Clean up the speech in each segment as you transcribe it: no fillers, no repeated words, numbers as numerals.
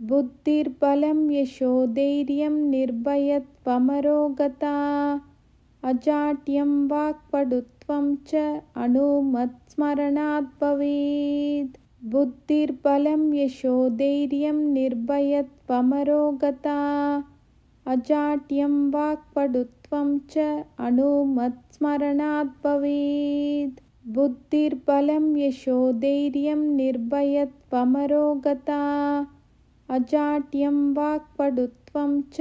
बुद्धिर्बलं यशोधैर्यं निर्भयत्वमरोगता अजाड्यं वाक्पटुत्वं च अनुमत्स्मरणात् भवेत्। बुद्धिर्बलं यशोधैर्यं निर्भयत्वमरोगता अजाड्यं वाक्पटुत्वं च अनुमत्स्मरणात् भवेत्। बुद्धिर्बलं यशोधैर्यं निर्भयत्वमरोगता अजाड्यं वाक्पटुत्वं च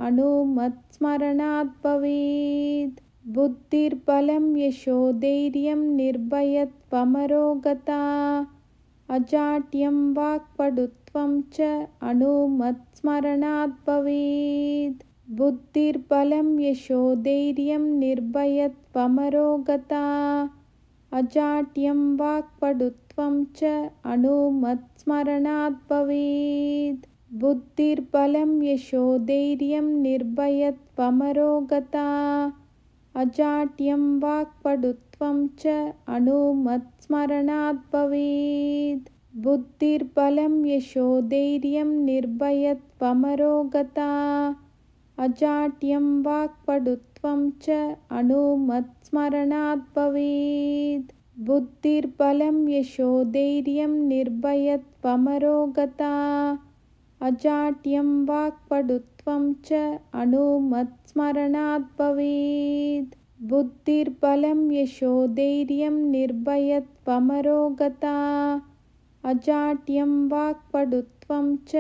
अनुमत्स्मरणात् भवेत्। बुद्धिर्बलं यशोधैर्यं निर्भयत्वमरोगता अजाड्यं वाक्पटुत्वं च अनुमत्स्मरणात् भवेत्। बुद्धिर्बलं यशोधैर्यं निर्भयत्वमरोगता अजाड्यं वाक्पटुत्वं च अनुमत्स्मरणात् भवेत्। बुद्धिर्बलं यशोधैर्यं निर्भयत्वमरोगता अजाड्यं वाक्पटुत्वं च अनुमत्स्मरणात् भवेत्। बुद्धिर्बलं यशोधैर्यं निर्भयत्वमरोगता अजाड्यं वाक्पटुत्वं च अनुमत्स्मरणात् भवेत्। बुद्धिर्बलं यशोधैर्यं निर्भयत्वमरोगता अजाड्यं वाक्पटुत्वं च अनुमत्स्मरणात् भवेत्। बुद्धिर्बलं यशोधैर्यं निर्भयत्वमरोगता अजाड्यं वाक्पटुत्वं च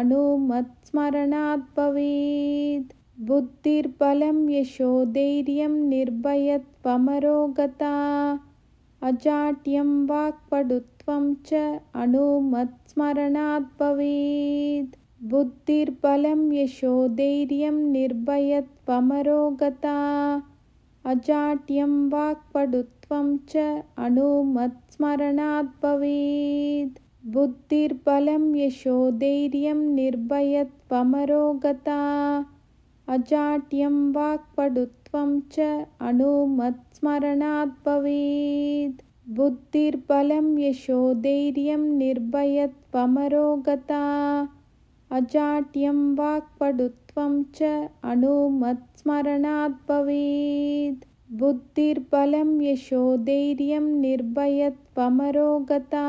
अनुमत्स्मरणात् भवेत्। बुद्धिर्बलं यशोधैर्यं निर्भयत्वमरोगता अजाड्यं वाक्पटुत्वं च अनुमत्स्मरणात् भवेत्। बुद्धिर्बलं यशोधैर्यं निर्भयत्वमरोगता अजाड्यं वाक्पटुत्वं च अनुमत्स्मरणात् भवेत्। बुद्धिर्बलं यशोधैर्यं निर्भयत्वमरोगता अजाड्यं वाक्पटुत्वं च अनुमत्स्मरणात् भवेत्। बुद्धिर्बलं यशोधैर्यं निर्भयत्वमरोगता अजाड्यं वाक्पटुत्वं च अनुमत्स्मरणात् भवेत्। बुद्धिर्बलं यशोधैर्यं निर्भयत्वमरोगता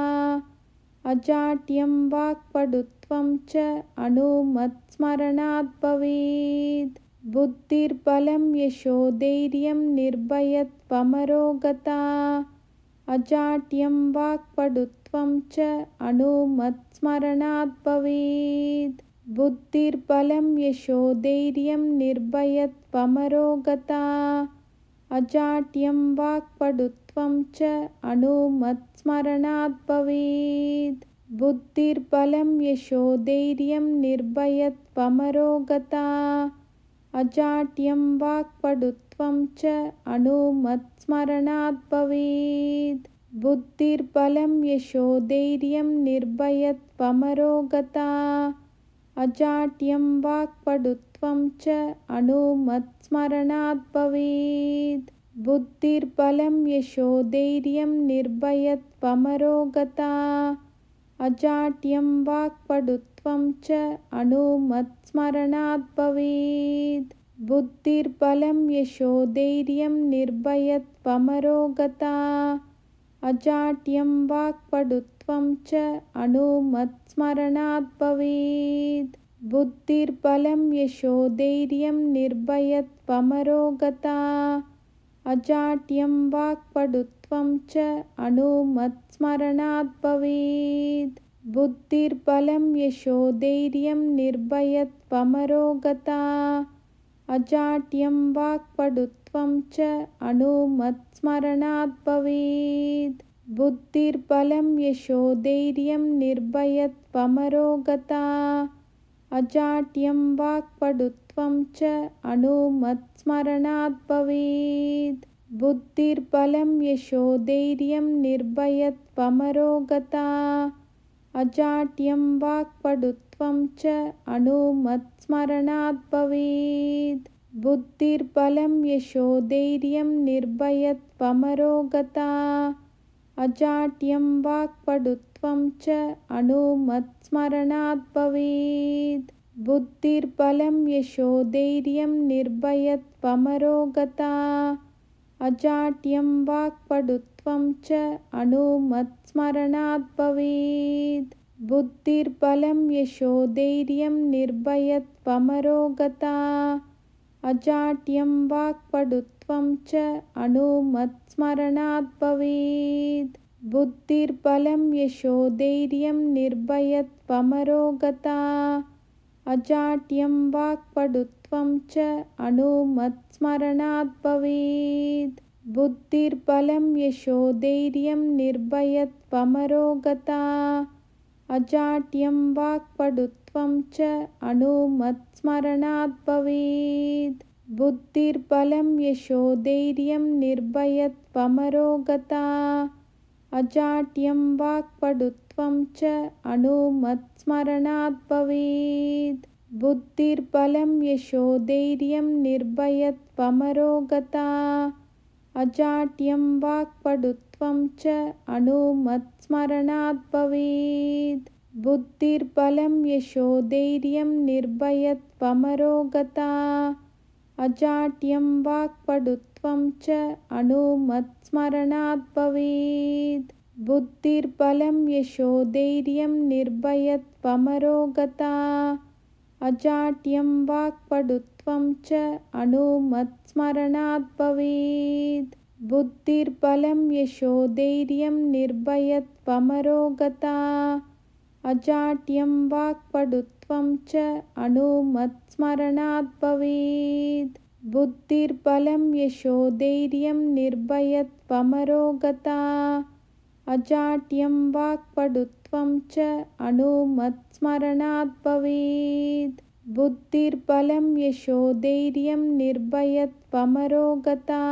अजाड्यं वाक्पटुत्वं च अनुमत्स्मरणात् भवेत्। बुद्धिर्बलं यशोधैर्यं निर्भयत्वमरोगता अजाड्यं वाक्पटुत्वं च अनुमत्स्मरणात् भवेत्। बुद्धिर्बलं यशोधैर्यं निर्भयत्वमरोगता अजाड्यं वाक्पटुत्वं च अनुमत्स्मरणात् भवेत्। बुद्धिर्बलं यशोधैर्यं निर्भयत्वमरोगता अजाड्यं वाक्पटुत्वं च अनुमत्स्मरणात् भवेत्। बुद्धिर्बलं यशोधैर्यं निर्भयत्वमरोगता अजाड्यं वाक्पटुत्वं च अनुमत्स्मरणात् भवेत्। बुद्धिर्बलं यशोधैर्यं निर्भयत्वमरोगता अजाड्यं वाक्पटुत्वं च अनुमत्स्मरणात् भवेत्। बुद्धिर्बलं यशोधैर्यं निर्भयत्वमरोगता अजाड्यं वाक्पटुत्वं च अनुमत्स्मरणात् भवेत्। बुद्धिर्बलं यशोधैर्यं निर्भयत्वमरोगता अजाड्यं वाक्पटुत्वं च अनुमत्स्मरणात् भवेत्। बुद्धिर्बलं यशोधैर्यं निर्भयत्वमरोगता अजाड्यं वाक्पटुत्वं च अनुमत्स्मरणात् भवेत्। बुद्धिर्बलं यशोधैर्यं निर्भयत्वमरोगता अजाड्यं वाक्पटुत्वं च अनुमत्स्मरणात् भवेत्। बुद्धिर्बलं यशोधैर्यं निर्भयत्वमरोगता अजाड्यं वाक्पटुत्वं च अनुमत्स्मरणात् भवेत्। बुद्धिर्बलं यशोधैर्यं निर्भयत्वमरोगता अजाड्यं वाक्पटुत्वं च अनुमत्स्मरणात् भवेत्। बुद्धिर्बलं यशोधैर्यं निर्भयत्वमरोगता। अजाड्यं वाक्पटुत्वं च अनुमत्स्मरणात् भवेत्। बुद्धिर्बलं यशोधैर्यं निर्भयत्वमरोगता। अजाड्यं वाक्पटुत्वं च अनुमत्स्मरणात् भवेत्। बुद्धिर्बलं यशोधैर्यं निर्भयत्वमरोगता। अजाड्यं वाक्पटुत्वं च अनुमत्स्मरणात् भवेत्। बुद्धिर्बलं यशोधैर्यं निर्भयत्वमरोगता। अजाड्यं वाक्पटुत्वं च अनुमत्स्मरणात् भवेत्। बुद्धिर्बलं यशोधैर्यं निर्भयत्वमरोगता। अजाड्यं वाक्पटुत्वं च अनुमत्स्मरणात् भवेत्। बुद्धिर्बलं यशोधैर्यं निर्भयत्वमरोगता। अजाड्यं वाक्पटुत्वं च अनुमत्स्मरणात् भवेत्। बुद्धिर्बलं यशोधैर्यं निर्भयत्वमरोगता। अजाड्यं वाक्पटुत्वं च अनुमत्स्मरणात् भवेत्। बुद्धिर्बलं यशोधैर्यं निर्भयत्वमरोगता। अजाड्यं वाक्पटुत्वं च अनुमत्स्मरणात् भवेत्। बुद्धिर्बलं यशोधैर्यं निर्भयत्वमरोगता। अजाड्यं वाक्पटुत्वं च अनुमत्स्मरणात् भवेत्। बुद्धिर्बलं यशोधैर्यं निर्भयत्वमरोगता। अजाड्यं वाक्पटुत्वं च अनुमत्स्मरणात् भवेत्। बुद्धिर्बलं यशोधैर्यं निर्भयत्वमरोगता।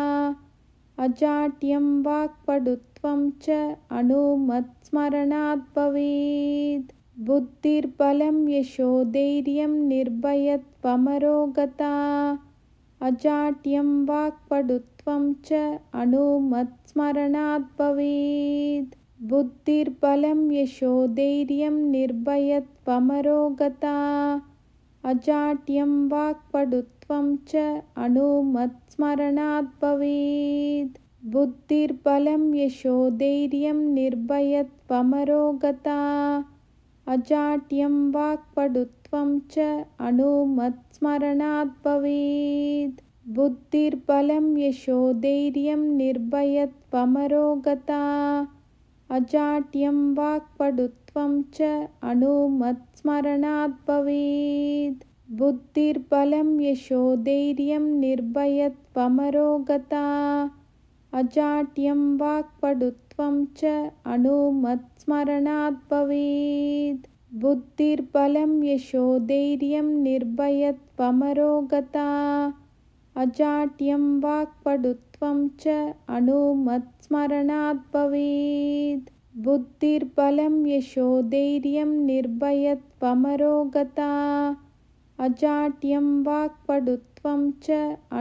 अजाड्यं वाक्पटुत्वं च अनुमत्स्मरणात् भवेत्। बुद्धिर्बलं यशोधैर्यं निर्भयत्वमरोगता। अजाड्यं वाक्पटुत्वं च अनुमत्स्मरणात् भवेत्। बुद्धिर्बलं यशोधैर्यं निर्भयत्वमरोगता। अजाड्यं वाक्पटुत्वं च अनुमत्स्मरणात् भवेत्। बुद्धिर्बलं यशोधैर्यं निर्भयत्वमरोगता। अजाड्यं वाक्पटुत्वं च अनुमत्स्मरणात् भवेत्। बुद्धिर्बलं यशोधैर्यं निर्भयत्वमरोगता। अजाड्यं वाक्पटुत्वं च अनुमत्स्मरणात् भवेत्। बुद्धिर्बलं यशोधैर्यं निर्भयत्वमरोगता। अजाड्यं वाक्पटुत्वं च अनुमत्स्मरणात् भवेत्। बुद्धिर्बलं यशोधैर्यं निर्भयत्वमरोगता। अजाड्यं वाक्पटुत्वं च अनुमत्स्मरणात् भवेत्। बुद्धिर्बलं यशोधैर्यं निर्भयत्वमरोगता। अजाड्यं वाक्पटुत्वं च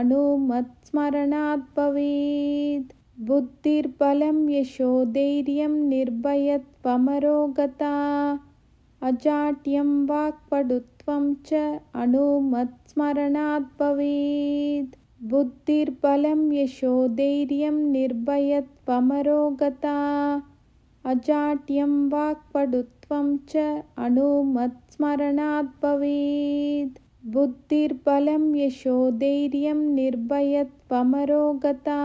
अनुमत्स्मरणात् भवेत्। बुद्धिर्बलं यशोधैर्यं निर्भयत्वमरोगता। अजाड्यं वाक्पटुत्वं च अनुमत्स्मरणात् भवेत्। बुद्धिर्बलं यशोधैर्यं निर्भयत्वमरोगता। अजाड्यं वाक्पटुत्वं च अनुमत्स्मरणात् भवेत्। बुद्धिर्बलं यशोधैर्यं निर्भयत्वमरोगता।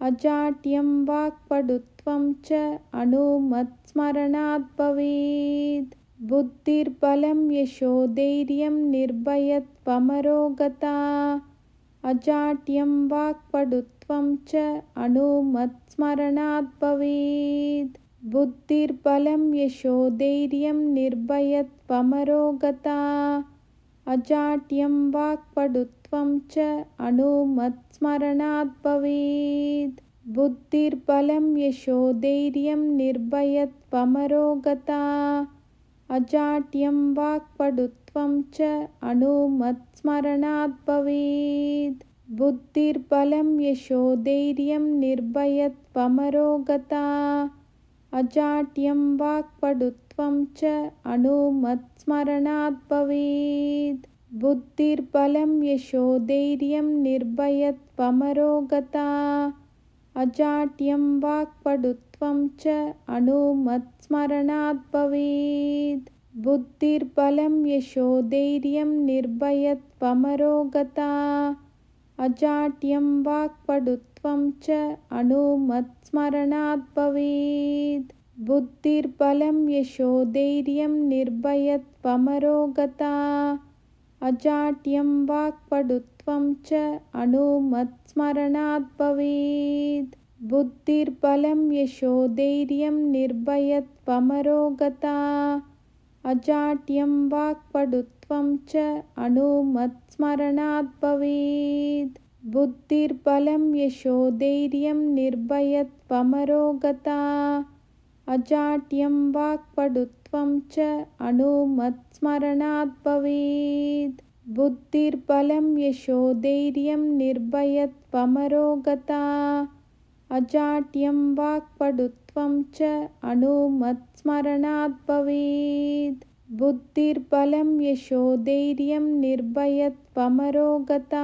अजाड्यं वाक्पटुत्वं च अनुमत्स्मरणात् भवेत्। बुद्धिर्बलं यशोधैर्यं निर्भयत्वमरोगता। अजाड्यं वाक्पटुत्वं च अनुमत्स्मरणात् भवेत्। बुद्धिर्बलं यशोधैर्यं निर्भयत्वमरोगता। अजाड्यं वाक्पटुत्वं च अनुमत्स्मरणात् भवेत्। बुद्धिर्बलं यशोधैर्यं निर्भयत्वमरोगता। अजाड्यं वाक्पटुत्वं च अनुमत्स्मरणात् भवेत्। बुद्धिर्बलं यशोधैर्यं निर्भयत्वमरोगता अजाड्यं वाक्पटुत्वं च अनुमत्स्मरणात् भवेत्। बुद्धिर्बलं यशोधैर्यं निर्भयत्वमरोगता अजाड्यं वाक्पटुत्वं च अनुमत्स्मरणात् भवेत्। बुद्धिर्बलं यशोधैर्यं निर्भयत्वमरोगता अजाड्यं वाक्पटुत्वं च अनुमत्स्मरणात् भवेत्। बुद्धिर्बलं यशोधैर्यं निर्भयत्वमरोगता अजाड्यं वाक्पटुत्वं च अनुमत्स्मरणात् भवेत्। बुद्धिर्बलं यशोधैर्यं निर्भयत्वमरोगता अजाड्यं वाक्पटुत्वं च अनुमत्स्मरणात् भवेत्। बुद्धिर्बलं यशोधैर्यं निर्भयत्वमरोगता अजाड्यं वाक्पटुत्वं च अनुमत्स्मरणात् भवेत्। बुद्धिर्बलं यशोधैर्यं निर्भयत्वमरोगता अजाड्यं वाक्पटुत्वं च अनुमत्स्मरणात् भवेत्। बुद्धिर्बलं यशोधैर्यं निर्भयत्वमरोगता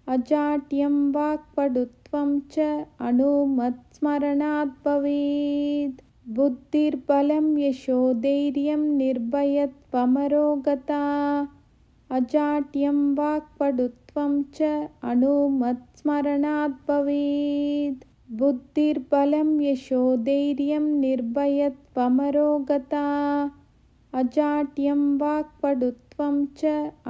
अजाड्यं वाक्पटुत्वं च अनुमत्स्मरणात् भवेत्। बुद्धिर्बलं यशोधैर्यं निर्भयत्वमरोगता अजाड्यं वाक्पटुत्वं च अनुमत्स्मरणात् भवेत्। बुद्धिर्बलं यशोधैर्यं निर्भयत्वमरोगता अजाड्यं वाक्पटुत्वं च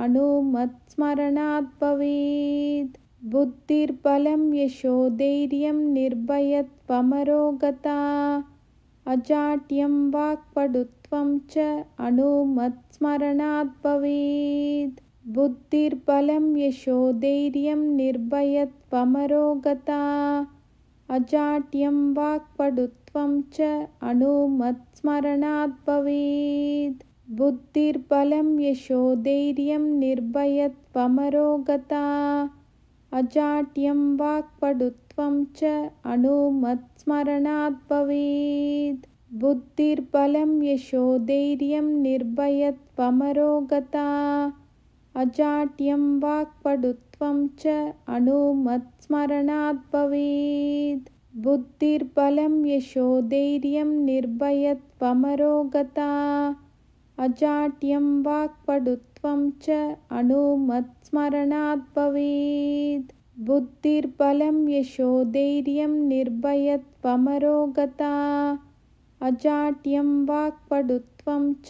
अनुमत्स्मरणात् भवेत्। बुद्धिर्बलं यशोधैर्यं निर्भयत्वमरोगता अजाड्यं वाक्पटुत्वं च अनुमत्स्मरणात् भवेत्। बुद्धिर्बलं यशोधैर्यं निर्भयत्वमरोगता अजाड्यं वाक्पटुत्वं च अनुमत्स्मरणात् भवेत्। बुद्धिर्बलं यशोधैर्यं निर्भयत्वमरोगता अजाड्यं वाक्पटुत्वं च अनुमत्स्मरणात् भवेत्। बुद्धिर्बलं यशोधैर्यं निर्भयत्वमरोगता अजाड्यं वाक्पटुत्वं च अनुमत्स्मरणात् भवेत्। बुद्धिर्बलं यशोधैर्यं निर्भयत्वमरोगता अजाड्यं वाक्पटुत्वं च अनुमत्स्मरणात् भवेत्। बुद्धिर्बलं यशोधैर्यं निर्भयत्वमरोगता अजाड्यं वाक्पटुत्वं च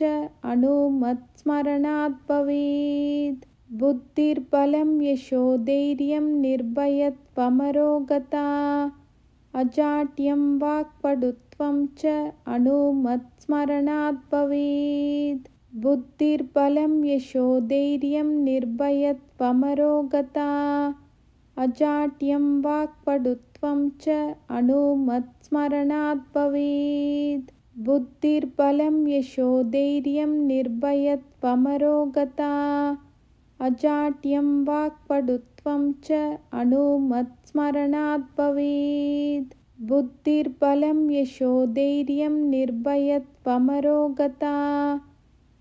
अनुमत्स्मरणात् भवेत्। बुद्धिर्बलं यशोधैर्यं निर्भयत्वमरोगता अजाड्यं वाक्पटुत्वं च अनुमत्स्मरणात् भवेत्। बुद्धिर्बलं यशोधैर्यं निर्भयत्वमरोगता अजाड्यं वाक्पटुत्वं च अनुमत्स्मरणात् भवेत्। बुद्धिर्बलं यशोधैर्यं निर्भयत्वमरोगता अजाड्यं वाक्पटुत्वं च अनुमत्स्मरणात् भवेत्। बुद्धिर्बलं यशोधैर्यं निर्भयत्वमरोगता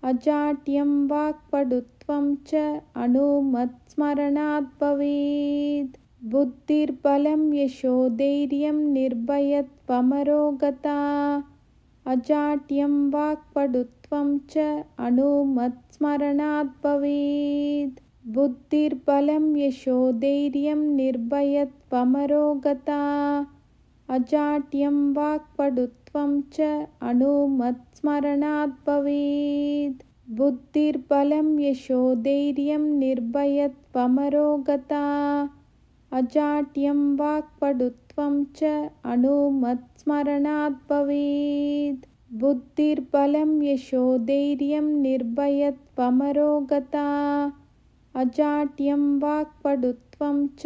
अजाड्यं वाक्पटुत्वं च अनुमत्स्मरणात् भवेत्। बुद्धिर्बलं यशोधैर्यं निर्भयत्वमरोगता अजाड्यं वाक्पटुत्वं च अनुमत्स्मरणात् भवेत्। बुद्धिर्बलं यशोधैर्यं निर्भयत्वमरोगता अजाड्यं वाक्पटुत्वं च अनुमत्स्मरणात् भवेत्। बुद्धिर्बलं यशोधैर्यं निर्भयत्वमरोगता अजाड्यं वाक्पटुत्वं च अनुमत्स्मरणात् भवेत्। बुद्धिर्बलं यशोधैर्यं निर्भयत्वमरोगता अजाड्यं वाक्पटुत्वं च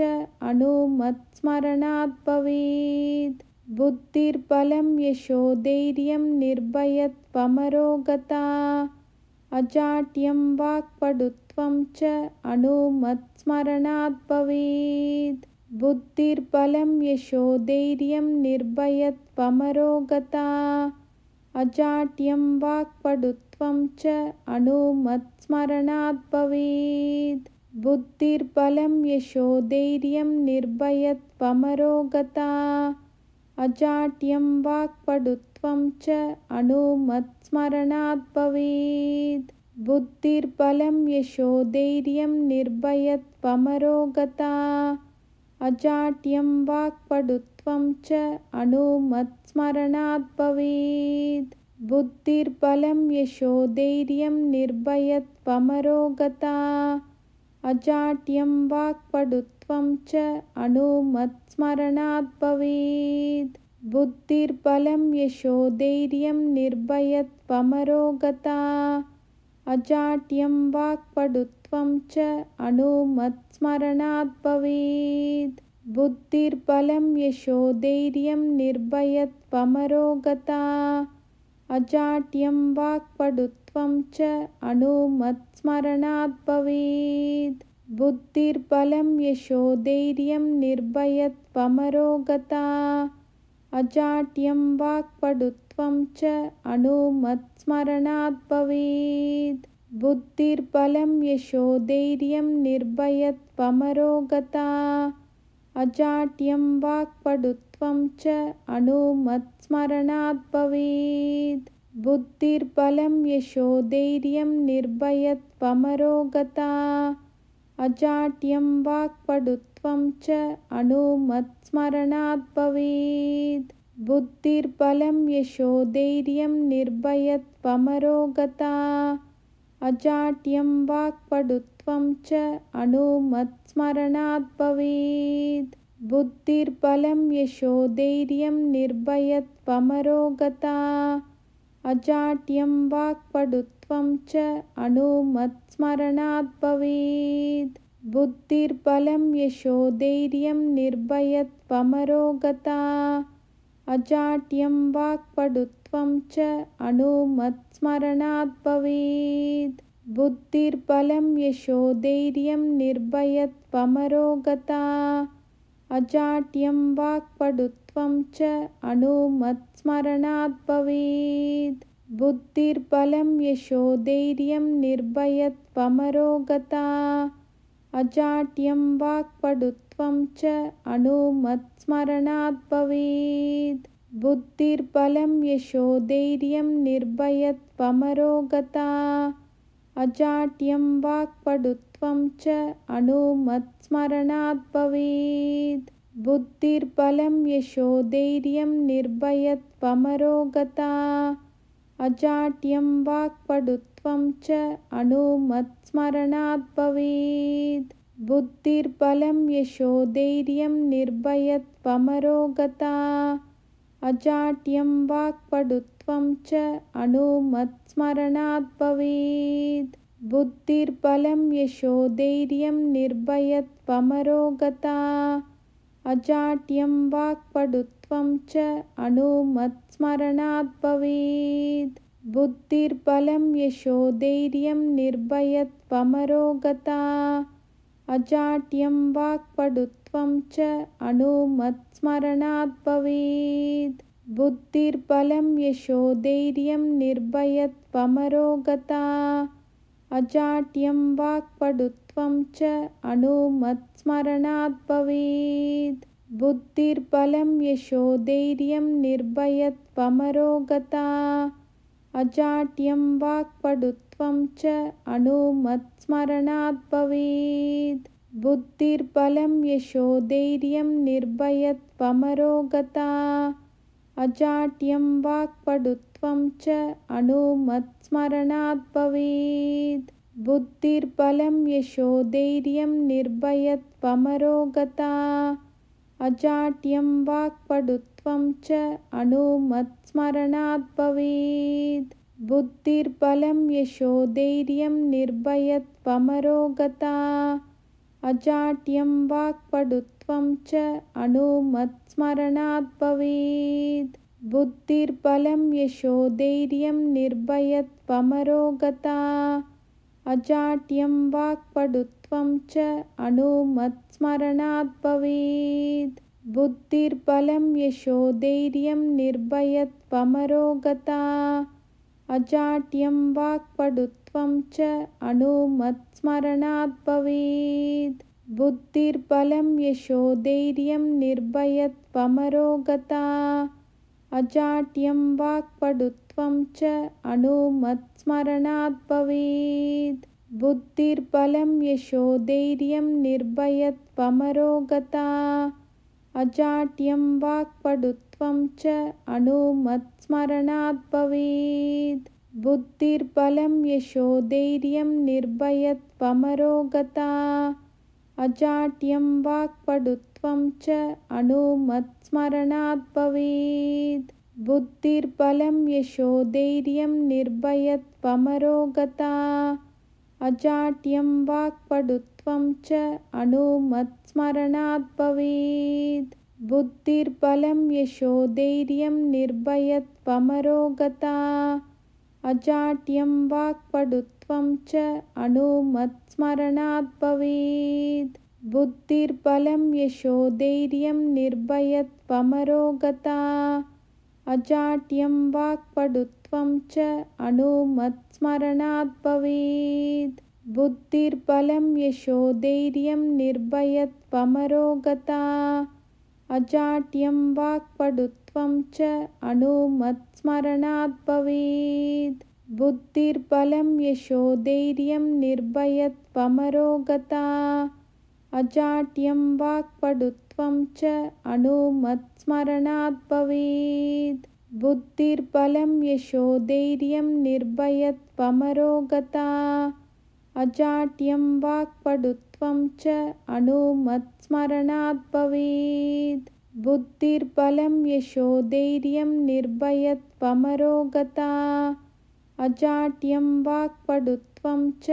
अनुमत्स्मरणात् भवेत्। बुद्धिर्बलं यशोधैर्यं निर्भयत्वमरोगता अजाड्यं वाक्पटुत्वं च अनुमत्स्मरणात् भवेत्। बुद्धिर्बलं यशोधैर्यं निर्भयत्वमरोगता। अजाड्यं वाक्पटुत्वं च अनुमत्स्मरणात् भवेत्। बुद्धिर्बलं यशोधैर्यं निर्भयत्वमरोगता। अजाड्यं वाक्पटुत्वं च अनुमत्स्मरणात् भवेत्। बुद्धिर्बलं यशोधैर्यं निर्भयत्वमरोगता। अजाड्यं वाक्पटुत्वं च अनुमत्स्मरणात् भवेत्। बुद्धिर्बलं यशोधैर्यं निर्भयत्वमरोगता। अजाड्यं वाक्पटुत्वं च अनुमत्स्मरणात् भवेत्। बुद्धिर्बलं यशोधैर्यं निर्भयत्वमरोगता। अजाड्यं वाक्पटुत्वं च अनुमत्स्मरणात् भवेत्। बुद्धिर्बलं यशोधैर्यं निर्भयत्वमरोगता। अजाड्यं वाक्पटुत्वं च अनुमत्स्मरणात् भवेत्। बुद्धिर्बलं यशोधैर्यं निर्भयत्वमरोगता। अजाड्यं वाक्पटुत्वं च अनुमत्स्मरणात् भवेत्। बुद्धिर्बलं यशोधैर्यं निर्भयत्वमरोगता। अजाड्यं वाक्पटुत्वं च अनुमत्स्मरणात् भवेत्। बुद्धिर्बलं यशोधैर्यं निर्भयत्वमरोगता। अजाड्यं वाक्पटुत्वं च अनुमत्स्मरणात् भवेत्। बुद्धिर्बलं यशोधैर्यं निर्भयत्वमरोगता। अजाड्यं वाक्पटुत्वं च अनुमत्स्मरणात् भवेत्। बुद्धिर्बलं यशोधैर्यं निर्भयत्वमरोगता। अजाड्यं वाक्पटुत्वं च अनुमत्स्मरणात् भवेत्। बुद्धिर्बलं यशोधैर्यं निर्भयत्वमरोगता। अजाड्यं वाक्पटुत्वं च अनुमत्स्मरणात् भवेत्। बुद्धिर्बलं यशोधैर्यं निर्भयत्वमरोगता। अजाड्यं वाक्पटुत्वं च अनुमत्स्मरणात् भवेत्। बुद्धिर्बलं यशोधैर्यं निर्भयत्वमरोगता। अजाड्यं वाक्पटुत्वं च अनुमत्स्मरणात् भवेत्। बुद्धिर्बलं यशोधैर्यं निर्भयत्वमरोगता। अजाड्यं वाक्पटुत्वं च अनुमत्स्मरणात् भवेत्। बुद्धिर्बलं यशोधैर्यं निर्भयत्वमरोगता। अजाड्यं वाक्पटुत्वं च अनुमत्स्मरणात् भवेत्। बुद्धिर्बलं यशोधैर्यं निर्भयत्वमरोगता। अजाड्यं वाक्पटुत्वं च अनुमत्स्मरणात् भवेत्। बुद्धिर्बलं यशोधैर्यं निर्भयत्वमरोगता। अजाड्यं वाक्पटुत्वं च अनुमत्स्मरणात् भवेत्। बुद्धिर्बलं यशोधैर्यं निर्भयत्वमरोगता। अजाड्यं वाक्पटुत्वं च अनुमत्स्मरणात् भवेत्। बुद्धिर्बलं यशोधैर्यं निर्भयत्वमरोगता। अजाड्यं वाक्पटुत्वं च अनुमत्स्मरणात् भवेत्। बुद्धिर्बलं यशोधैर्यं निर्भयत्वमरोगता। अजाड्यं वाक्पटुत्वं च अनुमत्स्मरणात् भवेत्। बुद्धिर्बलं यशोधैर्यं निर्भयत्वमरोगता। अजाड्यं वाक्पटुत्वं च अनुमत्स्मरणात् भवेत्। बुद्धिर्बलं यशोधैर्यं निर्भयत्वमरोगता। अजाड्यं वाक्पटुत्वं च अनुमत्स्मरणात् भवेत्। बुद्धिर्बलं यशोधैर्यं निर्भयत्वमरोगता। अजाड्यं वाक्पटुत्वं च अनुमत्स्मरणात् भवेत्। बुद्धिर्बलं यशोधैर्यं निर्भयत्वमरोगता अजाड्यं वाक्पटुत्वं च अनुमत्स्मरणात् भवेत्। बुद्धिर्बलं यशोधैर्यं निर्भयत्वमरोगता अजाड्यं वाक्पटुत्वं च अनुमत्स्मरणात् भवेत्। बुद्धिर्बलं यशोधैर्यं निर्भयत्वमरोगता अजाड्यं वाक्पटुत्वं च अनुमत्स्मरणात् भवेत्। बुद्धिर्बलं यशोधैर्यं निर्भयत्वमरोगता अजाड्यं वाक्पटुत्वं च अनुमत्स्मरणात् भवेत्। बुद्धिर्बलं यशोधैर्यं निर्भयत्वमरोगता अजाड्यं वाक्पटुत्वं च अनुमत्स्मरणात् भवेत्। बुद्धिर्बलं यशोधैर्यं निर्भयत्वमरोगता अजाड्यं वाक्पटुत्वं च अनुमत्स्मरणात् भवेत्। बुद्धिर्बलं यशोधैर्यं निर्भयत्वमरोगता अजाड्यं वाक्पटुत्वं च अनुमत्स्मरणात् भवेत्। बुद्धिर्बलं यशोधैर्यं निर्भयत्वमरोगता अजाड्यं वाक्पटुत्वं च अनुमत्स्मरणात् भवेत्। बुद्धिर्बलं यशोधैर्यं निर्भयत्वमरोगता अजाड्यं वाक्पटुत्वं च अनुमत्स्मरणात् भवेत्। बुद्धिर्बलं यशोधैर्यं निर्भयत्वमरोगता अजाड्यं वाक्पटुत्वं च अनुमत्स्मरणात् भवेत्। बुद्धिर्बलं यशोधैर्यं निर्भयत्वमरोगता अजाड्यं वाक्पटुत्वं च अनुमत्स्मरणात् भवेत्। बुद्धिर्बलं यशोधैर्यं निर्भयत्वमरोगता अजाड्यं वाक्पटुत्वं च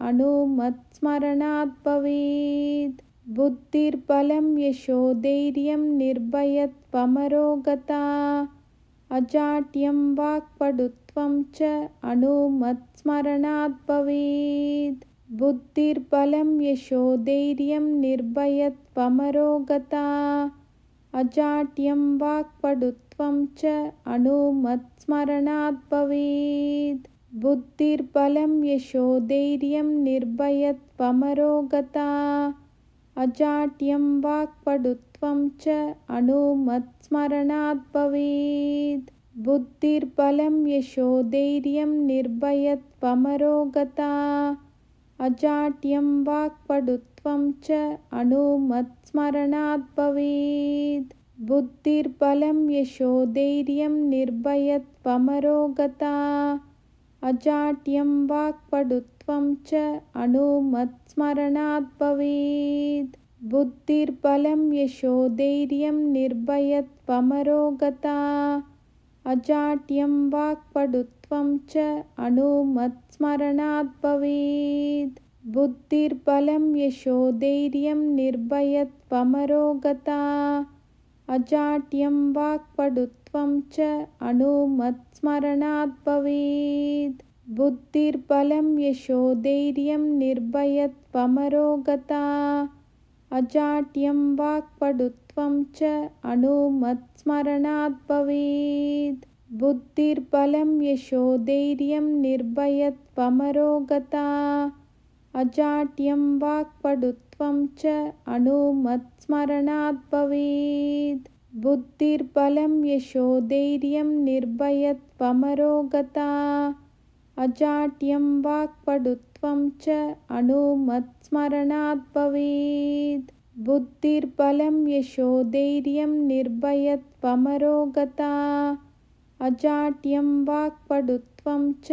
अनुमत्स्मरणात् भवेत्। बुद्धिर्बलं यशोधैर्यं निर्भयत्वमरोगता अजाड्यं वाक्पटुत्वं च अनुमत्स्मरणात् भवेत्। बुद्धिर्बलं यशोधैर्यं निर्भयत्वमरोगता अजाड्यं वाक्पटुत्वं च अनुमत्स्मरणात् भवेत्। बुद्धिर्बलं यशोधैर्यं निर्भयत्वमरोगता अजाड्यं वाक्पटुत्वं च अनुमत्स्मरणात् भवेत्। बुद्धिर्बलं यशोधैर्यं निर्भयत्वमरोगता अजाड्यं वाक्पटुत्वं च अनुमत्स्मरणात् भवेत्। बुद्धिर्बलं यशोधैर्यं निर्भयत्वमरोगता अजाड्यं वाक्पटुत्वं च अनुमत्स्मरणात् भवेत्। बुद्धिर्बलं यशोधैर्यं निर्भयत्वमरोगता अजाड्यं वाक्पटुत्वं च अनुमत्स्मरणात् भवेत्। बुद्धिर्बलं यशोधैर्यं निर्भयत्वमरोगता अजाड्यं वाक्पटुत्वं च अनुमत्स्मरणात् भवेत्। बुद्धिर्बलं यशोधैर्यं निर्भयत्वमरोगता अजाड्यं वाक्पटुत्वं च अनुमत्स्मरणात् भवेत्। बुद्धिर्बलं यशोधैर्यं निर्भयत्वमरोगता अजाड्यं वाक्पटुत्वं च अनुमत्स्मरणात् भवेत्। बुद्धिर्बलं यशोधैर्यं निर्भयत्वमरोगता अजाड्यं वाक्पटुत्वं च अनुमत्स्मरणात् भवेत्। बुद्धिर्बलं यशोधैर्यं निर्भयत्वमरोगता अजाड्यं वाक्पटुत्वं च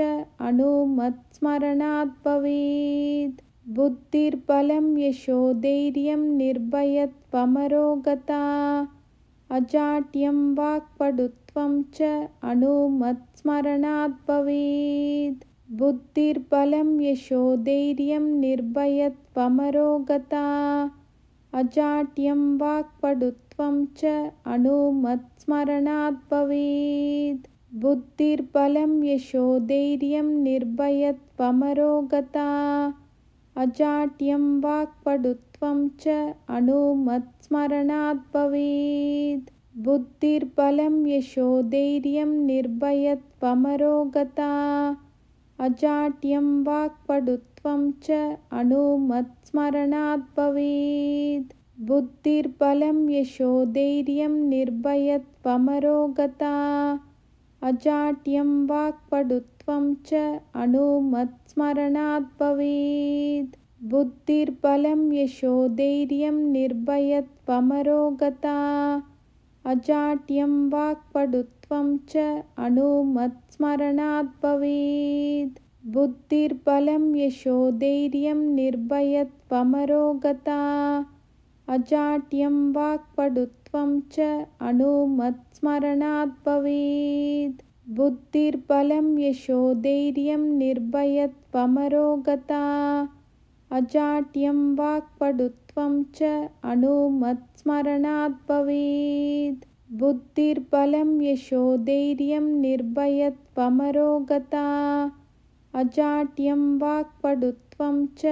अनुमत्स्मरणात् भवेत्। बुद्धिर्बलं यशोधैर्यं निर्भयत्वमरोगता अजाड्यं वाक्पटुत्वं च अनुमत्स्मरणात् भवेत्। बुद्धिर्बलं यशोधैर्यं निर्भयत्वमरोगता अजाड्यं वाक्पटुत्वं च अनुमत्स्मरणात् भवेत्। बुद्धिर्बलं यशोधैर्यं निर्भयत्वमरोगता। अजाड्यं वाक्पटुत्वं च अनुमत्स्मरणात् भवेत्। बुद्धिर्बलं यशोधैर्यं निर्भयत्वमरोगता। अजाड्यं वाक्पटुत्वं च अनुमत्स्मरणात् भवेत्। बुद्धिर्बलं यशोधैर्यं निर्भयत्वमरोगता। अजाड्यं वाक्पटुत्वं च अनुमत्स्मरणात् भवेत्। बुद्धिर्बलं यशोधैर्यं निर्भयत्वमरोगता। अजाड्यं वाक्पटुत्वं च अनुमत्स्मरणात् भवेत्। बुद्धिर्बलं यशोधैर्यं निर्भयत्वमरोगता। अजाड्यं वाक्पटुत्वं च अनुमत्स्मरणात् भवेत्। बुद्धिर्बलं यशोधैर्यं निर्भयत्वमरोगता। अजाड्यं वाक्पटुत्वं च अनुमत्स्मरणात् भवेत्। बुद्धिर्बलं यशोधैर्यं निर्भयत्वमरोगता। अजाड्यं वाक्पटुत्वं च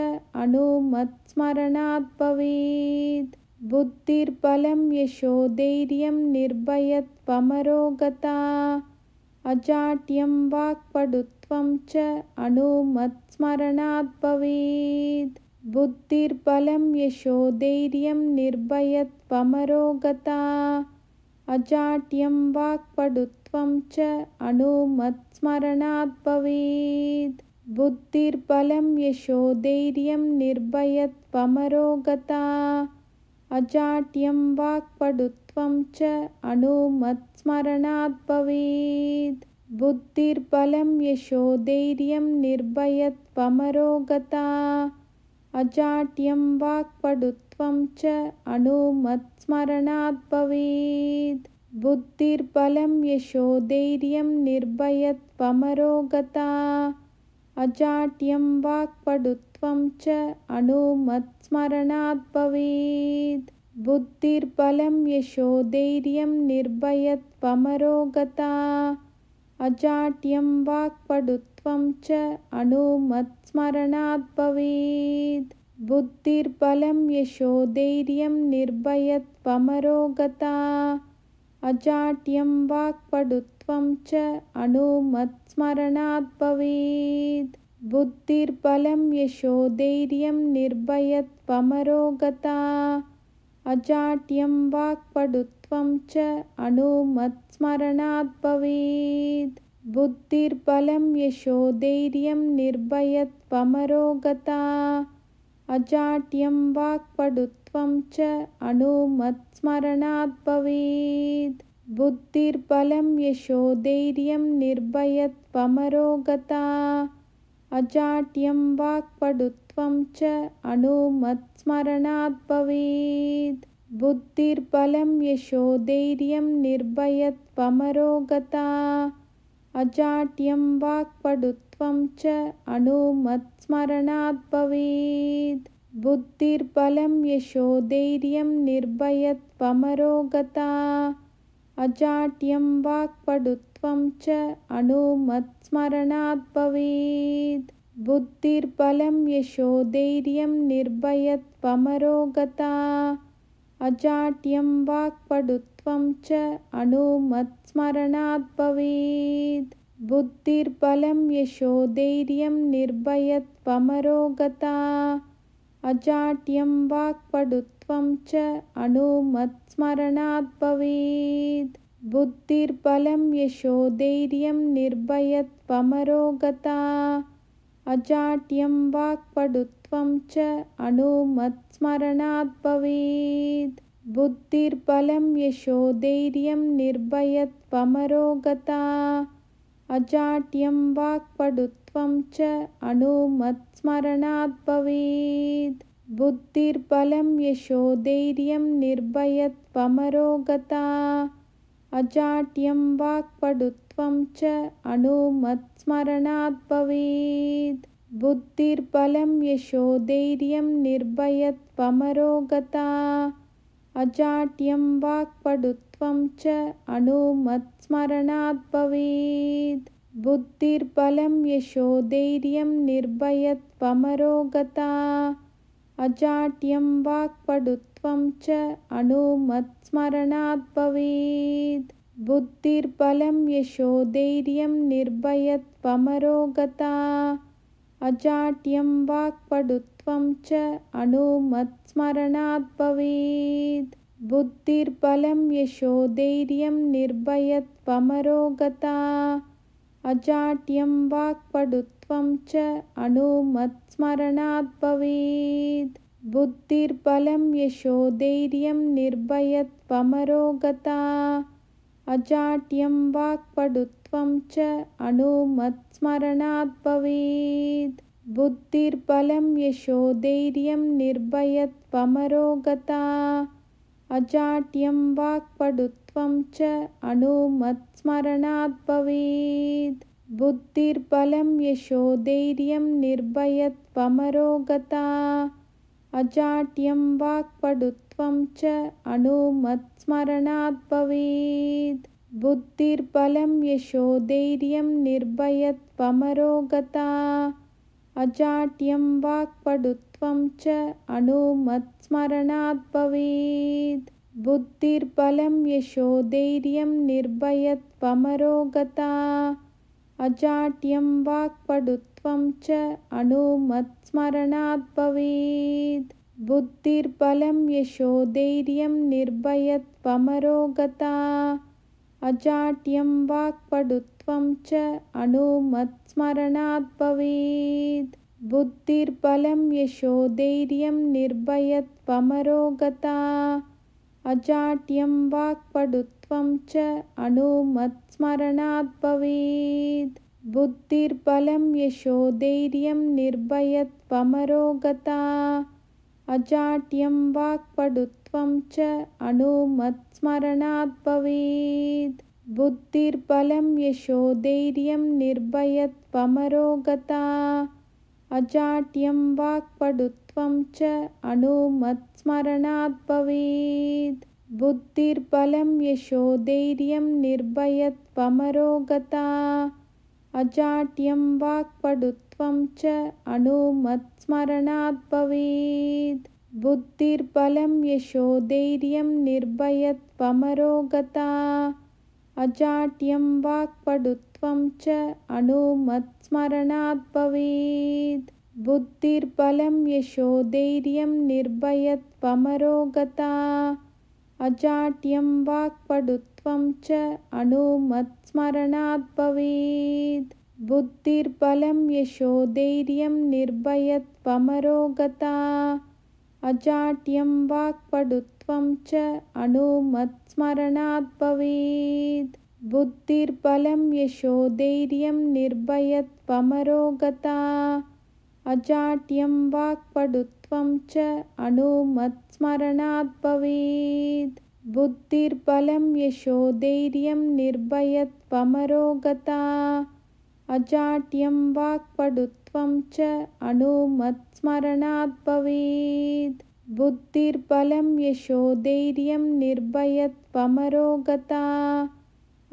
अनुमत्स्मरणात् भवेत्। बुद्धिर्बलं यशोधैर्यं निर्भयत्वमरोगता। अजाड्यं वाक्पटुत्वं च अनुमत्स्मरणात् भवेत्। बुद्धिर्बलं यशोधैर्यं निर्भयत्वमरोगता। अजाड्यं वाक्पटुत्वं च अनुमत्स्मरणात् भवेत्। बुद्धिर्बलं यशोधैर्यं निर्भयत्वमरोगता। अजाड्यं वाक्पटुत्वं च अनुमत्स्मरणात् भवेत्। बुद्धिर्बलं यशोधैर्यं निर्भयत्वमरोगता। अजाड्यं वाक्पटुत्वं च अनुमत्स्मरणात् भवेत्। बुद्धिर्बलं यशोधैर्यं निर्भयत्वमरोगता। अजाड्यं वाक्पटुत्वं च अनुमत्स्मरणात् भवेत्। बुद्धिर्बलं यशोधैर्यं निर्भयत्वमरोगता। अजाड्यं वाक्पटुत्वं च अनुमत्स्मरणात् भवेत्। बुद्धिर्बलं यशोधैर्यं निर्भयत्वमरोगता। अजाड्यं वाक्पटुत्वं च अनुमत्स्मरणात् भवेत्। बुद्धिर्बलं यशोधैर्यं निर्भयत्वमरोगता। अजाड्यं वाक्पटुत्वं च अनुमत्स्मरणात् भवेत्। बुद्धिर्बलं यशोधैर्यं निर्भयत्वमरोगता। अजाड्यं वाक्पटुत्वं च अनुमत्स्मरणात् भवेत्। बुद्धिर्बलं यशोधैर्यं निर्भयत्वमरोगता। अजाड्यं वाक्पटुत्वं च अनुमत्स्मरणात् भवेत्। बुद्धिर्बलं यशोधैर्यं निर्भयत्वमरोगता। अजाड्यं वाक्पटुत्वं च अनुमत्स्मरणात् भवेत्। बुद्धिर्बलं यशोधैर्यं निर्भयत्वमरोगता। अजाड्यं वाक्पटुत्वं च अनुमत्स्मरणात् भवेत्। बुद्धिर्बलं यशोधैर्यं निर्भयत्वमरोगता। अजाड्यं वाक्पटुत्वं च अनुमत्स्मरणात् भवेत्। बुद्धिर्बलं यशोधैर्यं निर्भयत्वमरोगता। अजाड्यं वाक्पटुत्वं च अनुमत्स्मरणात् भवेत्। बुद्धिर्बलं यशोधैर्यं निर्भयत्वमरोगता। अजाड्यं वाक्पटुत्वं च अनुमत्स्मरणात् भवेत्। बुद्धिर्बलं यशोधैर्यं निर्भयत्वमरोगता। अजाड्यं वाक्पटुत्वं च अनुमत्स्मरणात् भवेत्। बुद्धिर्बलं यशोधैर्यं निर्भयत्वमरोगता। अजाड्यं वाक्पटुत्वं च अनुमत्स्मरणात् भवेत्। बुद्धिर्बलं यशोधैर्यं निर्भयत्वमरोगता अजाड्यं वाक्पटुत्वं च अनुमत्स्मरणात् भवेत्। बुद्धिर्बलं यशोधैर्यं निर्भयत्वमरोगता अजाड्यं वाक्पटुत्वं च अनुमत्स्मरणात् भवेत्। बुद्धिर्बलं यशोधैर्यं निर्भयत्वमरोगता अजाड्यं वाक्पटुत्वं च अनुमत्स्मरणात् भवेत्। बुद्धिर्बलं यशोधैर्यं निर्भयत्वमरोगता अजाड्यं वाक्पटुत्वं च अनुमत्स्मरणात् भवेत्। बुद्धिर्बलं यशोधैर्यं निर्भयत्वमरोगता अजाड्यं वाक्पटुत्वं च अनुमत्स्मरणात् भवेत्। बुद्धिर्बलं यशोधैर्यं निर्भयत्वमरोगता अजाड्यं वाक्पटुत्वं च अनुमत्स्मरणात् भवेत्। बुद्धिर्बलं यशोधैर्यं निर्भयत्वमरोगता अजाड्यं वाक्पटुत्वं च अनुमत्स्मरणात् भवेत्। बुद्धिर्बलं यशोधैर्यं निर्भयत्वमरोगता अजाड्यं वाक्पटुत्वं च अनुमत्स्मरणात् भवेत्। बुद्धिर्बलं यशोधैर्यं निर्भयत्वमरोगता अजाड्यं वाक्पटुत्वं च अनुमत्स्मरणात् भवेत्। बुद्धिर्बलं यशोधैर्यं निर्भयत्वमरोगता अजाड्यं वाक्पटुत्वं च अनुमत्स्मरणात् भवेत्। बुद्धिर्बलं यशोधैर्यं निर्भयत्वमरोगता अजाड्यं वाक्पटुत्वं च अनुमत्स्मरणात् भवेत्। बुद्धिर्बलं यशोधैर्यं निर्भयत्वमरोगता अजाड्यं वाक्पटुत्वं च अनुमत्स्मरणात् भवेत्। बुद्धिर्बलं यशोधैर्यं निर्भयत्वमरोगता अजाड्यं वाक्पटुत्वं च अनुमत्स्मरणात् भवेत्। बुद्धिर्बलं यशोधैर्यं निर्भयत्वमरोगता अजाड्यं वाक्पटुत्वं च अनुमत्स्मरणात् भवेत्। बुद्धिर्बलं यशोधैर्यं निर्भयत्वमरोगता अजाड्यं वाक्पटुत्वं च अनुमत्स्मरणात् भवेत्। बुद्धिर्बलं यशोधैर्यं निर्भयत्वमरोगता अजाड्यं वाक्पटुत्वं च अनुमत्स्मरणात् भवेत्। बुद्धिर्बलं यशोधैर्यं निर्भयत्वमरोगता अजाड्यं वाक्पटुत्वं च अनुमत्स्मरणात् भवेत्। बुद्धिर्बलं यशोधैर्यं निर्भयत्वमरोगता अजाड्यं वाक्पटुत्वं च अनुमत्स्मरणात् भवेत्। बुद्धिर्बलं यशोधैर्यं निर्भयत्वमरोगता अजाड्यं वाक्पटुत्वं च अनुमत्स्मरणात् भवेत्। बुद्धिर्बलं यशोधैर्यं निर्भयत्वमरोगता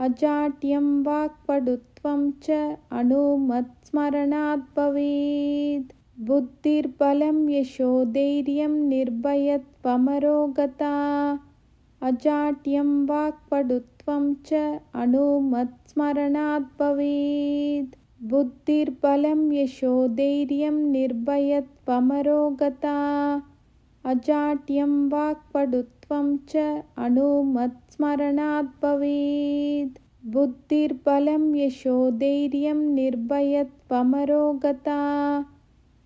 अजाड्यं वाक्पटुत्वं च अनुमत्स्मरणात् भवेत्। बुद्धिर्बलं यशोधैर्यं निर्भयत्वमरोगता अजाड्यं वाक्पटुत्वं च अनुमत्स्मरणात् भवेत्। बुद्धिर्बलं यशोधैर्यं निर्भयत्वमरोगता अजाड्यं वाक्पटुत्वं च अनुमत्स्मरणात् भवेत्। बुद्धिर्बलं यशोधैर्यं निर्भयत्वमरोगता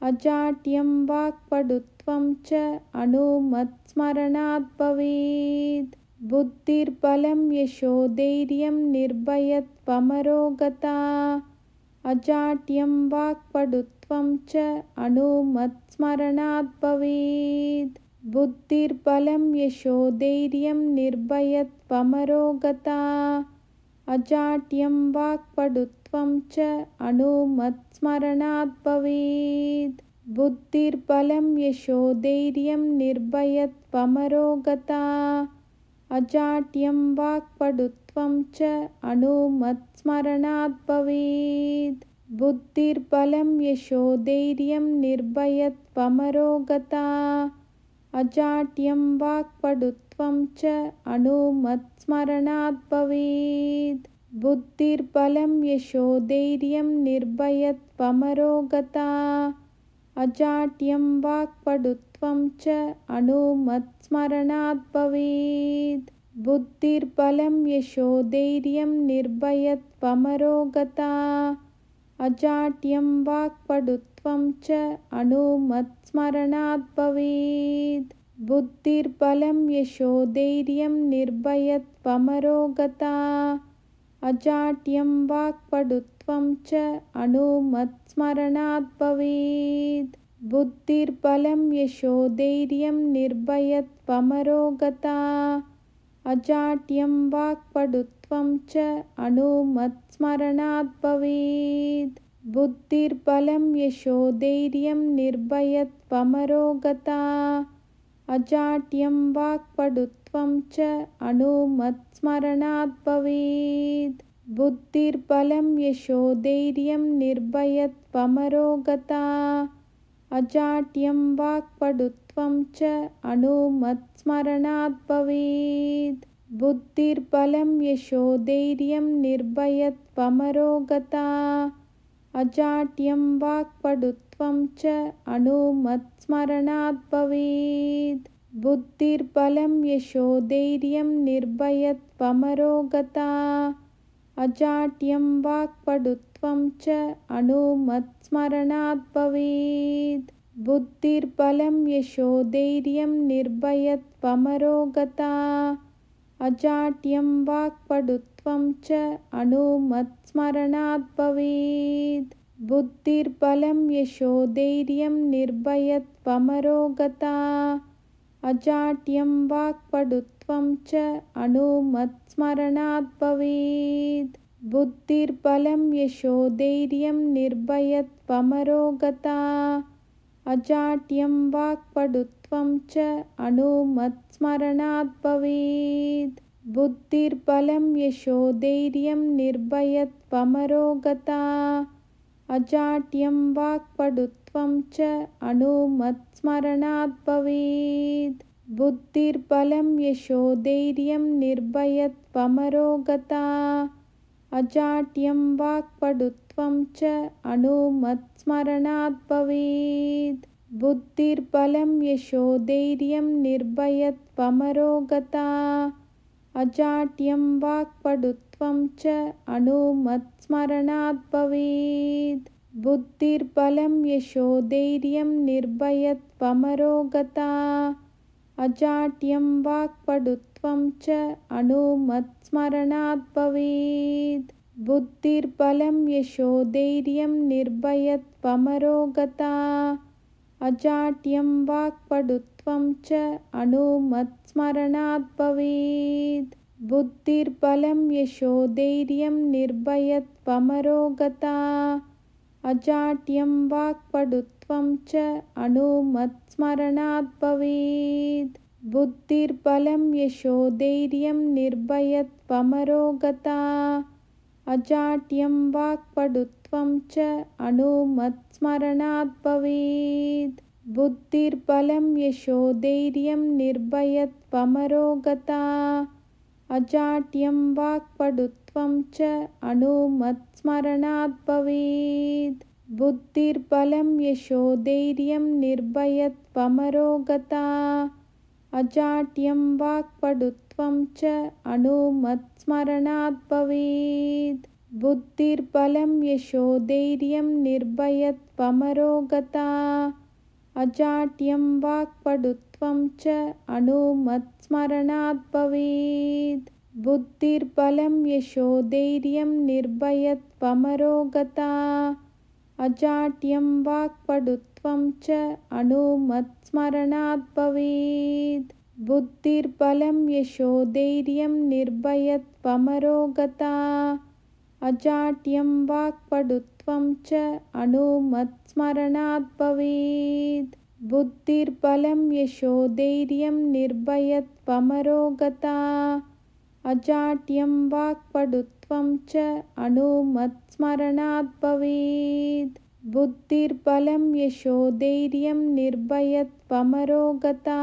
अजाड्यं वाक्पटुत्वं च अनुमत्स्मरणात् भवेत्। बुद्धिर्बलं यशोधैर्यं निर्भयत्वमरोगता अजाड्यं वाक्पटुत्वं च अनुमत्स्मरणात् भवेत्। बुद्धिर्बलं यशोधैर्यं निर्भयत्वमरोगता अजाड्यं वाक्पटुत्वं च अनुमत्स्मरणात् स्मरणात् भवेत्। बुद्धिर्बलं यशोधैर्यं निर्भयत्वमरोगता अजाड्यं वाक्पटुत्वं च अनुमत्स्मरणात् भवेत्। बुद्धिर्बलं यशोधैर्यं निर्भयत्वमरोगता अजाड्यं वाक्पटुत्वं च अनुमत्स्मरणात् भवेत्। बुद्धिर्बलं यशोधैर्यं निर्भयत्वमरोगता अजाड्यं वाक्पटुत्वं च अनुमत्स्मरणात् भवेत्। बुद्धिर्बलं यशोधैर्यं निर्भयत्वमरोगता अजाड्यं वाक्पटुत्वं च अनुमत्स्मरणात् भवेत्। बुद्धिर्बलं यशोधैर्यं निर्भयत्वमरोगता अजाड्यं वाक्पटुत्वं च अनुमत्स्मरणात् भवेत्। बुद्धिर्बलं यशोधैर्यं निर्भयत्वमरोगता अजाड्यं वाक्पटुत्वं च अनुमत्स्मरणात् भवेत्। बुद्धिर्बलं यशोधैर्यं निर्भयत्वमरोगता अजाड्यं वाक्पटुत्वं च अनुमत्स्मरणात् भवेत्। बुद्धिर्बलं यशोधैर्यं निर्भयत्वमरोगता अजाड्यं वाक्पटुत्वं च अनुमत्स्मरणात् भवेत्। बुद्धिर्बलं यशोधैर्यं निर्भयत्वमरोगता अजाड्यं वाक्पटुत्वं च अनुमत्स्मरणात् भवेत्। बुद्धिर्बलं यशोधैर्यं निर्भयत्वमरोगता अजाड्यं वाक्पटुत्वं च अनुमत्स्मरणात् भवेत्। बुद्धिर्बलं यशोधैर्यं निर्भयत्वमरोगता अजाड्यं वाक्पटुत्वं च अनुमत्स्मरणात् भवेत्। बुद्धिर्बलं यशोधैर्यं निर्भयत्वमरोगता अजाड्यं वाक्पटुत्वं च अनुमत्स्मरणात् भवेत्। बुद्धिर्बलं यशोधैर्यं निर्भयत्वमरोगता अजाड्यं वाक्पटुत्वं च अनुमत्स्मरणात् भवेत्। बुद्धिर्बलं यशोधैर्यं निर्भयत्वमरोगता अजाड्यं वाक्पटुत्वं च अनुमत्स्मरणात् भवेत्। बुद्धिर्बलं यशोधैर्यं निर्भयत्वमरोगता अजाड्यं वाक्पटुत्वं च अनुमत्स्मरणात् भवेत्। बुद्धिर्बलं यशोधैर्यं निर्भयत्वमरोगता अजाड्यं वाक्पटुत्वं च अनुमत्स्मरणात् भवेत्। बुद्धिर्बलं यशोधैर्यं निर्भयत्वमरोगता अजाड्यं वाक्पटुत्वं च अनुमत्स्मरणात् भवेत्। बुद्धिर्बलं यशोधैर्यं निर्भयत्वमरोगता अजाड्यं वाक्पटुत्वं च अनुमत्स्मरणात् भवेत्। बुद्धिर्बलं यशोधैर्यं निर्भयत्वमरोगता अजाड्यं वाक्पटुत्वं च अनुमत्स्मरणात् भवेत्। बुद्धिर्बलं यशोधैर्यं निर्भयत्वमरोगता अजाड्यं वाक्पटुत्वं च अनुमत्स्मरणात् भवेत्। बुद्धिर्बलं यशोधैर्यं निर्भयत्वमरोगता अजाड्यं वाक्पटुत्वं च अनुमत्स्मरणात् भवेत्। बुद्धिर्बलं यशोधैर्यं निर्भयत्वमरोगता अजाड्यं वाक्पटुत्वं च अनुमत्स्मरणात् भवेत्। बुद्धिर्बलं यशोधैर्यं निर्भयत्वमरोगता अजाड्यं वाक्पटुत्वं च अनुमत्स्मरणात् भवेत्। बुद्धिर्बलं यशोधैर्यं निर्भयत्वमरोगता अजाड्यं वाक्पटुत्वं च अनुमत्स्मरणात् भवेत्। बुद्धिर्बलं यशोधैर्यं निर्भयत्वमरोगता अजाड्यं वाक्पटुत्वं वाक्पटुत्वं च अनुमत्स्मरणात् भवेत्। बुद्धिर्बलं यशोधैर्यं निर्भयत्वमरोगता अजाड्यं वाक्पटुत्वं च अनुमत्स्मरणात् भवेत्। बुद्धिर्बलं यशोधैर्यं निर्भयत्वमरोगता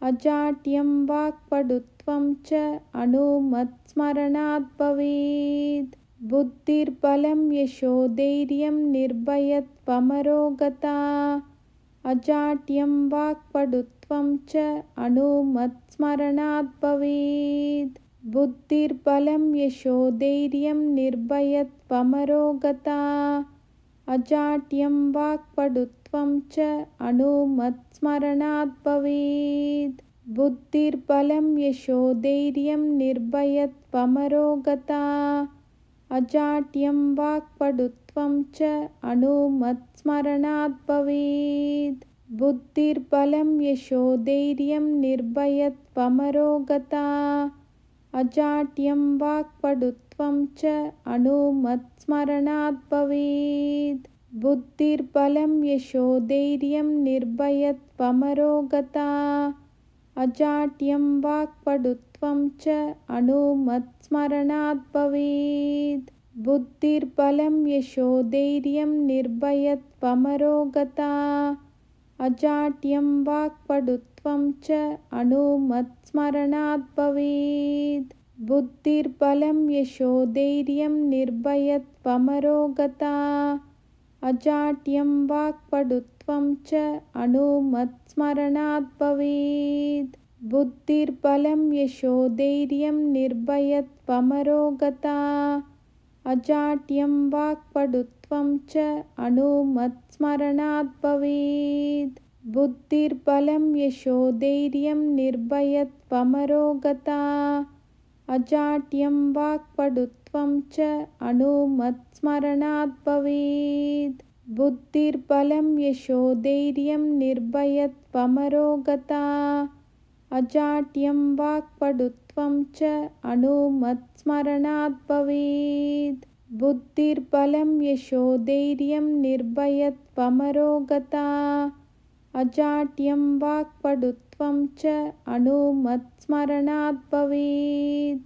अजाड्यं वाक्पटुत्वं च अनुमत्स्मरणात् भवेत्। बुद्धिर्बलं यशोधैर्यं निर्भयत्वमरोगता अजाड्यं वाक्पटुत्वं च अनुमत्स्मरणात् भवेत्। बुद्धिर्बलं यशोधैर्यं निर्भयत्वमरोगता अजाड्यं वाक्पटुत्वं च अनुमत्स्मरणात् भवेत्। बुद्धिर्बलं यशोधैर्यं निर्भयत्वमरोगता अजाड्यं वाक्पटुत्वं च अनुमत्स्मरणात् भवेत्। बुद्धिर्बलं यशोधैर्यं निर्भयत्वमरोगता अजाड्यं वाक्पटुत्वं च अनुमत्स्मरणात् भवेत्। बुद्धिर्बलं यशोधैर्यं निर्भयत्वमरोगता अजाड्यं वाक्पटुत्वं च अनुमत्स्मरणात् भवेत्। बुद्धिर्बलं यशोधैर्यं निर्भयत्वमरोगता अजाड्यं वाक्पटुत्वं च अनुमत्स्मरणात् भवेत्। बुद्धिर्बलं यशोधैर्यं निर्भयत्वमरोगता अजाड्यं वाक्पटुत्वं च अनुमत्स्मरणात् भवेत्। बुद्धिर्बलं यशोधैर्यं निर्भयत्वमरोगता अजाड्यं वाक्पटुत्वं च अनुमत्स्मरणात् भवेत्। बुद्धिर्बलं यशोधैर्यं निर्भयत्वमरोगता अजाड्यं वाक्पटुत्वं च अनुमत्स्मरणात् भवेत्। बुद्धिर्बलं यशोधैर्यं निर्भयत्वमरोगता अजाड्यं वाक्पटुत्वं च अनुमत्स्मरणात् भवेत्। बुद्धिर्बलं यशोधैर्यं निर्भयत्वमरोगता अजाड्यं वाक्पटुत्वं च अनुमत्स्मरणात् भवेत्।